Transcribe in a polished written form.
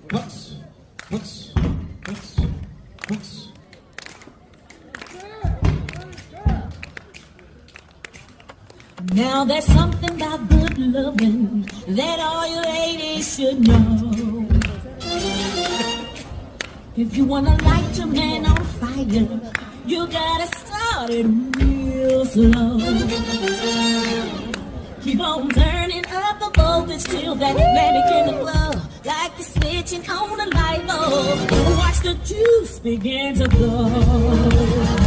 박수, 박수, 박수, 박수. Now there's something about good loving that all you ladies should know. If you wanna light your man on fire, you gotta start it real slow. Keep on turning up the voltage till that baby can glow, like you're switching on a light bulb. Watch the juice begin to flow.